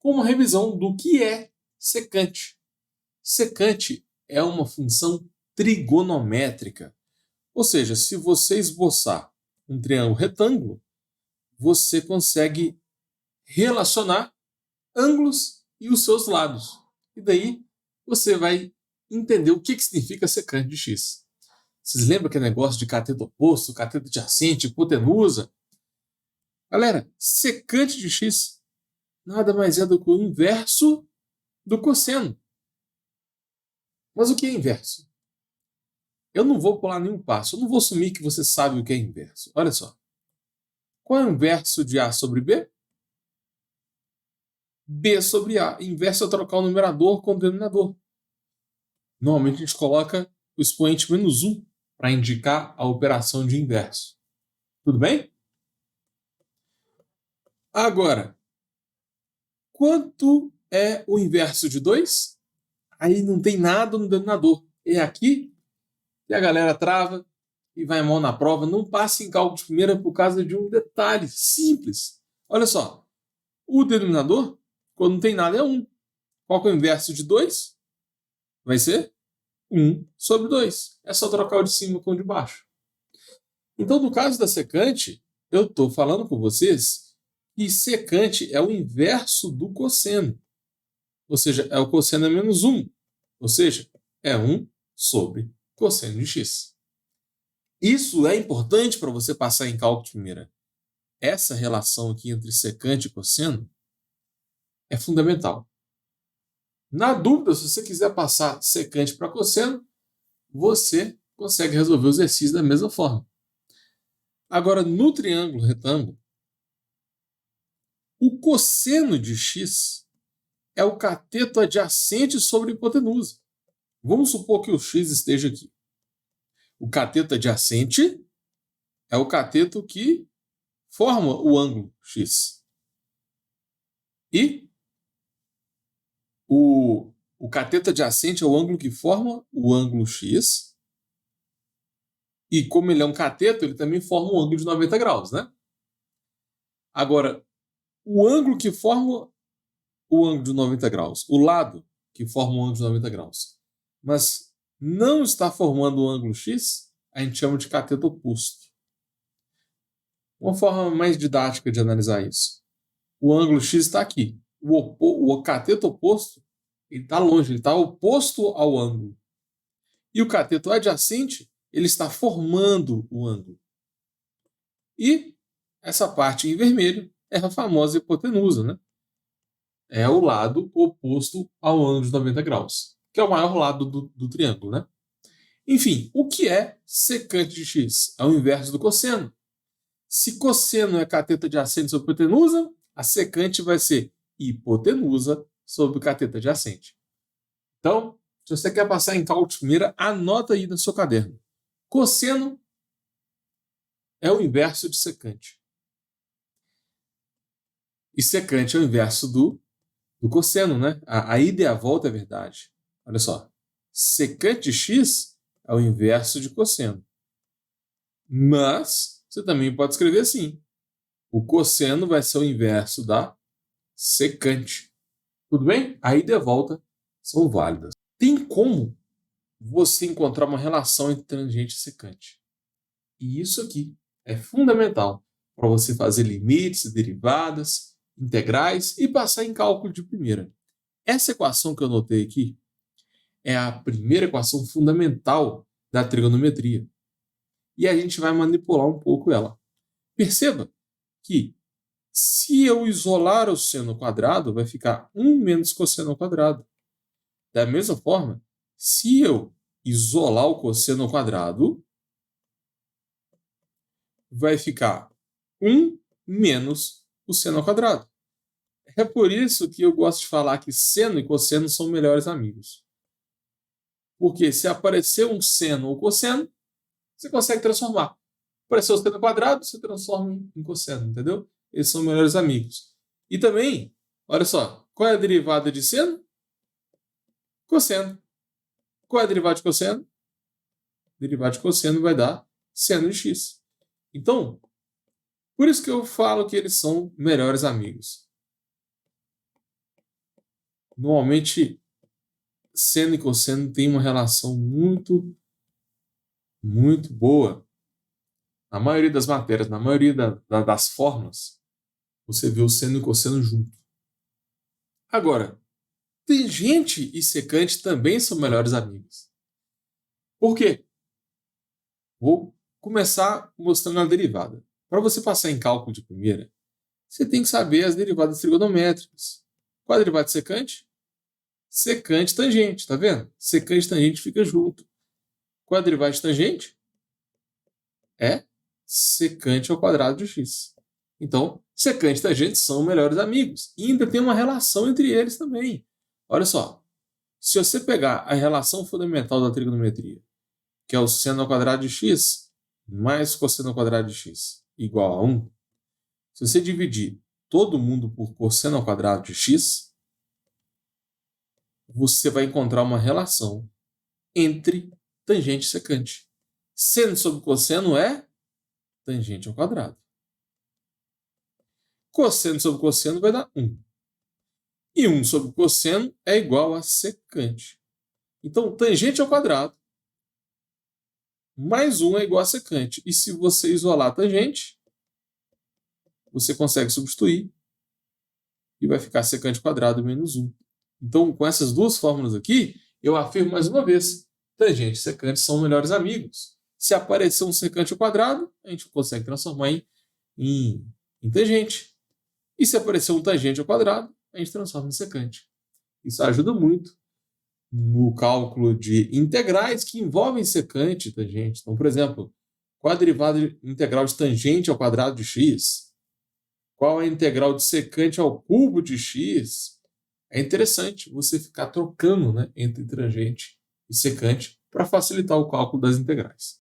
com uma revisão do que é secante. Secante é uma função trigonométrica. Ou seja, se você esboçar um triângulo retângulo, você consegue relacionar ângulos e os seus lados. E daí você vai entender o que significa secante de x. Vocês lembram aquele negócio de cateto oposto, cateto adjacente, hipotenusa? Galera, secante de x nada mais é do que o inverso do cosseno. Mas o que é inverso? Eu não vou pular nenhum passo. Eu não vou assumir que você sabe o que é inverso. Olha só. Qual é o inverso de A sobre B? B sobre A. Inverso é trocar o numerador com o denominador. Normalmente a gente coloca o expoente menos 1 para indicar a operação de inverso. Tudo bem? Agora, quanto é o inverso de 2? Aí não tem nada no denominador. É aqui que a galera trava e vai mal na prova. Não passa em cálculo de primeira por causa de um detalhe simples. Olha só. O denominador, quando não tem nada, é 1. Qual que é o inverso de 2? Vai ser 1 sobre 2. É só trocar o de cima com o de baixo. Então, no caso da secante, eu estou falando com vocês que secante é o inverso do cosseno. Ou seja, é o cosseno é menos 1. Ou seja, é 1 sobre cosseno de x. Isso é importante para você passar em cálculo de primeira. Essa relação aqui entre secante e cosseno é fundamental. Na dúvida, se você quiser passar secante para cosseno, você consegue resolver o exercício da mesma forma. Agora, no triângulo retângulo, o cosseno de x é o cateto adjacente sobre a hipotenusa. Vamos supor que o x esteja aqui. O cateto adjacente é o cateto que forma o ângulo x. E o cateto adjacente é o ângulo que forma o ângulo x. E como ele é um cateto, ele também forma um ângulo de 90 graus, né? Agora, o ângulo que forma o ângulo de 90 graus, o lado que forma o ângulo de 90 graus, mas não está formando o ângulo x, a gente chama de cateto oposto. Uma forma mais didática de analisar isso. O ângulo x está aqui. O cateto oposto está longe, ele está oposto ao ângulo. E o cateto adjacente, ele está formando o ângulo. E essa parte em vermelho é a famosa hipotenusa, né? É o lado oposto ao ângulo de 90 graus, que é o maior lado do triângulo, né? Enfim, o que é secante de x? É o inverso do cosseno. Se cosseno é cateto adjacente sobre hipotenusa, a secante vai ser hipotenusa sobre cateto adjacente. Então, se você quer passar em cálculo de primeira, anota aí no seu caderno. Cosseno é o inverso de secante. E secante é o inverso do cosseno, né? A ida e a volta é verdade. Olha só. Secante de x é o inverso de cosseno. Mas você também pode escrever assim. O cosseno vai ser o inverso da secante. Tudo bem? A ida e a volta são válidas. Tem como você encontrar uma relação entre tangente e secante. E isso aqui é fundamental para você fazer limites, derivadas, integrais e passar em cálculo de primeira. Essa equação que eu notei aqui é a primeira equação fundamental da trigonometria. E a gente vai manipular um pouco ela. Perceba que se eu isolar o seno ao quadrado, vai ficar 1 menos cosseno ao quadrado. Da mesma forma, se eu isolar o cosseno ao quadrado, vai ficar 1 menos o seno ao quadrado. É por isso que eu gosto de falar que seno e cosseno são melhores amigos. Porque se aparecer um seno ou cosseno, você consegue transformar. Apareceu o seno ao quadrado, você transforma em cosseno, entendeu? Eles são melhores amigos. E também, olha só, qual é a derivada de seno? Cosseno. Qual é a derivada de cosseno? Derivada de cosseno vai dar seno de x. Então, por isso que eu falo que eles são melhores amigos. Normalmente, seno e cosseno têm uma relação muito, muito boa. Na maioria das matérias, na maioria das fórmulas, você vê o seno e o cosseno junto. Agora, tangente e secante também são melhores amigos. Por quê? Vou começar mostrando a derivada. Para você passar em cálculo de primeira, você tem que saber as derivadas trigonométricas. Qual é a derivada de secante? Secante tangente, tá vendo? Secante e tangente fica junto. Qual é a derivada de tangente? É secante ao quadrado de x. Então, secante e tangente são melhores amigos. E ainda tem uma relação entre eles também. Olha só. Se você pegar a relação fundamental da trigonometria, que é o seno ao quadrado de x mais cosseno ao quadrado de x igual a 1, se você dividir todo mundo por cosseno ao quadrado de x, você vai encontrar uma relação entre tangente e secante. Seno sobre cosseno é tangente ao quadrado. Cosseno sobre cosseno vai dar 1. E 1 sobre cosseno é igual a secante. Então, tangente ao quadrado mais 1 é igual a secante. E se você isolar a tangente, você consegue substituir e vai ficar secante ao quadrado menos 1. Então, com essas duas fórmulas aqui, eu afirmo mais uma vez, tangente e secante são melhores amigos. Se aparecer um secante ao quadrado, a gente consegue transformar em tangente. E se aparecer um tangente ao quadrado, a gente transforma em secante. Isso ajuda muito no cálculo de integrais que envolvem secante e tangente. Então, por exemplo, qual a derivada integral de tangente ao quadrado de x? Qual a integral de secante ao cubo de x? É interessante você ficar trocando, né, entre tangente e secante para facilitar o cálculo das integrais.